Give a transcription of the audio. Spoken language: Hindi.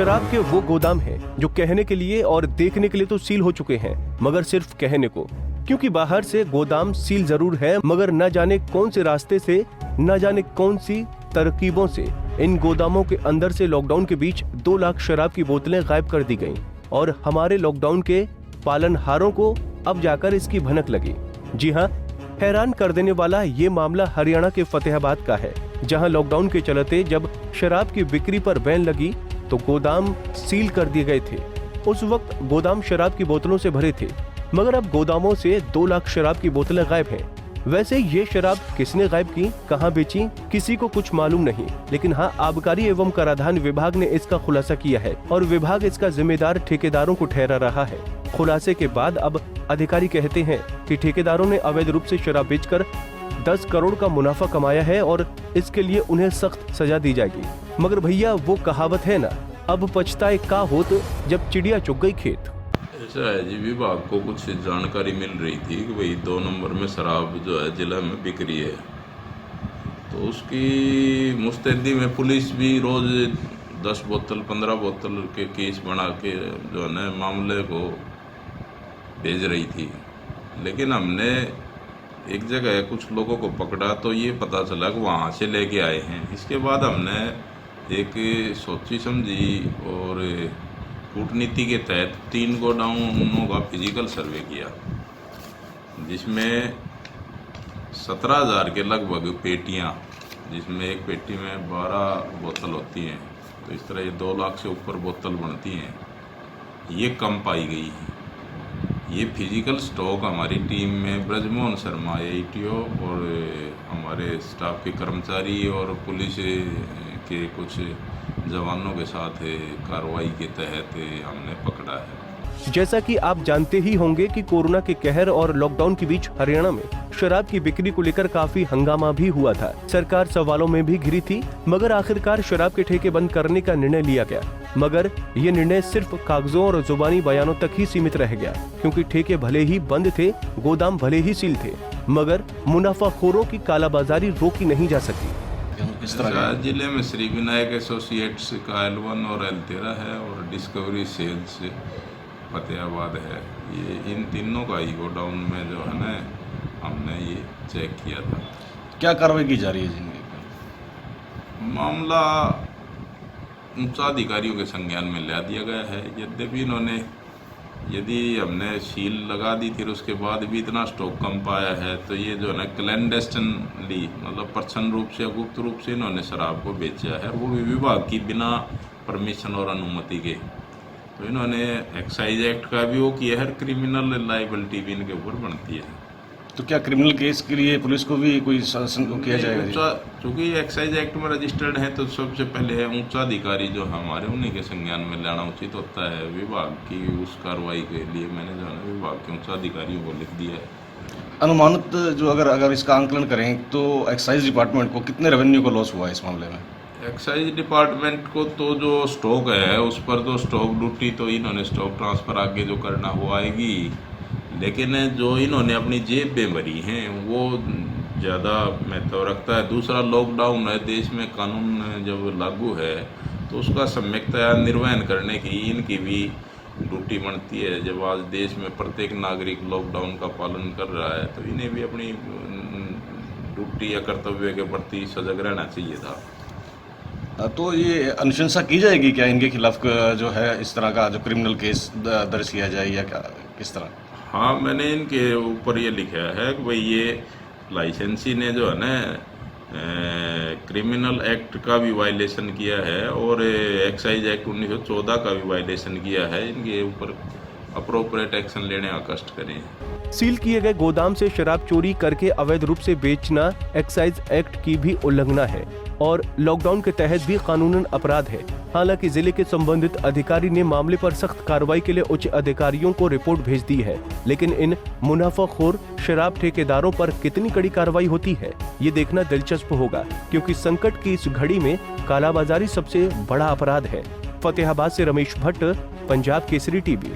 शराब के वो गोदाम हैं जो कहने के लिए और देखने के लिए तो सील हो चुके हैं, मगर सिर्फ कहने को, क्योंकि बाहर से गोदाम सील जरूर है, मगर न जाने कौन से रास्ते से, न जाने कौन सी तरकीबों से इन गोदामों के अंदर से लॉकडाउन के बीच 2 लाख शराब की बोतलें गायब कर दी गईं और हमारे लॉकडाउन के पालनहारों को अब जाकर इसकी भनक लगी। जी हाँ, हैरान कर देने वाला ये मामला हरियाणा के फतेहाबाद का है, जहां लॉकडाउन के चलते जब शराब की बिक्री पर बैन लगी तो गोदाम सील कर दिए गए थे। उस वक्त गोदाम शराब की बोतलों से भरे थे, मगर अब गोदामों से 2 लाख शराब की बोतलें गायब हैं। वैसे ये शराब किसने गायब की, कहां बेची, किसी को कुछ मालूम नहीं, लेकिन हाँ, आबकारी एवं कराधान विभाग ने इसका खुलासा किया है और विभाग इसका जिम्मेदार ठेकेदारों को ठहरा रहा है। खुलासे के बाद अब अधिकारी कहते हैं कि ठेकेदारों ने अवैध रूप से शराब बेचकर 10 करोड़ का मुनाफा कमाया है और इसके लिए उन्हें सख्त सजा दी जाएगी। मगर भैया वो कहावत है ना, अब पछताए का होत जब चिड़िया चुग गई खेत। ऐसा है जी, विभाग को कुछ जानकारी मिल रही थी कि भाई 2 नंबर में शराब जो है जिला में बिक रही है, तो उसकी मुस्तैदी में पुलिस भी रोज 10 बोतल 15 बोतल के केस बना के जो है ना मामले को भेज रही थी। लेकिन हमने एक जगह कुछ लोगों को पकड़ा तो ये पता चला कि वहाँ से लेके आए हैं। इसके बाद हमने एक सोची समझी और कूटनीति के तहत 3 गोडाउनों का फिजिकल सर्वे किया, जिसमें 17,000 के लगभग पेटियां, जिसमें एक पेटी में 12 बोतल होती हैं, तो इस तरह ये 2 लाख से ऊपर बोतल बनती हैं, ये कम पाई गई है। ये फिजिकल स्टॉक हमारी टीम में ब्रजमोहन शर्मा ATO और हमारे स्टाफ के कर्मचारी और पुलिस के कुछ जवानों के साथ कार्रवाई के तहत हमने पकड़ा है। जैसा कि आप जानते ही होंगे कि कोरोना के कहर और लॉकडाउन के बीच हरियाणा में शराब की बिक्री को लेकर काफी हंगामा भी हुआ था। सरकार सवालों में भी घिरी थी, मगर आखिरकार शराब के ठेके बंद करने का निर्णय लिया गया। मगर ये निर्णय सिर्फ कागजों और जुबानी बयानों तक ही सीमित रह गया, क्योंकि ठेके भले ही बंद थे, गोदाम भले ही सील थे, मगर मुनाफाखोरों की कालाबाजारी रोकी नहीं जा सकी। जिले में श्री विनायक एसोसिएट्स का L1 और L13 है और डिस्कवरी सेल्स फतेहाबाद है। ये इन तीनों का ही गोडाउन में जो है ना हमने ये चेक किया था। क्या कार्रवाई की जा रही है जिनके? मामला उच्चाधिकारियों के संज्ञान में ला दिया गया है। यद्यपि इन्होंने यदि हमने सील लगा दी थी उसके बाद भी इतना स्टॉक कम पाया है, तो ये जो है ना क्लैंडेस्टिनली, मतलब प्रच्छन्न रूप से गुप्त रूप से इन्होंने शराब को बेचा है, वो भी विभाग की बिना परमिशन और अनुमति के। तो इन्होंने एक्साइज एक्ट का भी वो किया है, क्रिमिनल लाइबिलिटी भी इनके ऊपर बनती है। तो क्या क्रिमिनल केस के लिए पुलिस को भी कोई शासन को किया जाएगा? चूँकि एक्साइज एक्ट में रजिस्टर्ड है तो सबसे पहले है उच्चाधिकारी जो हमारे, उन्हीं के संज्ञान में लाना उचित होता है। विभाग की उस कार्रवाई के लिए मैंने जो है ना विभाग के उच्चाधिकारियों को लिख दिया है। अनुमानित जो अगर इसका आंकलन करें तो एक्साइज डिपार्टमेंट को कितने रेवेन्यू का लॉस हुआ है इस मामले में? एक्साइज डिपार्टमेंट को तो जो स्टॉक है उस पर तो स्टॉक ड्यूटी तो इन्होंने स्टॉक ट्रांसफर आगे जो करना वो आएगी, लेकिन जो इन्होंने अपनी जेब में भरी हैं वो ज़्यादा महत्व रखता है। दूसरा, लॉकडाउन है, देश में कानून जब लागू है तो उसका सम्यकतया निर्वहन करने की इनकी भी ड्यूटी बनती है। जब आज देश में प्रत्येक नागरिक लॉकडाउन का पालन कर रहा है तो इन्हें भी अपनी ड्यूटी या कर्तव्य के प्रति सजग रहना चाहिए था। तो ये अनुशंसा की जाएगी क्या इनके खिलाफ जो है इस तरह का जो क्रिमिनल केस दर्ज किया जाए या किस तरह? हाँ, मैंने इनके ऊपर ये लिखा है कि भाई ये लाइसेंसी ने जो है ना क्रिमिनल एक्ट का भी वायलेशन किया है और एक्साइज एक्ट 1914 का भी वायलेशन किया है। इनके ऊपर अप्रोप्रिएट एक्शन लेने का कष्ट करें। सील किए गए गोदाम से शराब चोरी करके अवैध रूप से बेचना एक्साइज एक्ट की भी उल्लंघना है और लॉकडाउन के तहत भी कानूनन अपराध है। हालांकि जिले के संबंधित अधिकारी ने मामले पर सख्त कार्रवाई के लिए उच्च अधिकारियों को रिपोर्ट भेज दी है, लेकिन इन मुनाफाखोर शराब ठेकेदारों पर कितनी कड़ी कार्रवाई होती है ये देखना दिलचस्प होगा, क्योंकि संकट की इस घड़ी में कालाबाजारी सबसे बड़ा अपराध है। फतेहाबाद से रमेश भट्ट, पंजाब केसरी टीवी।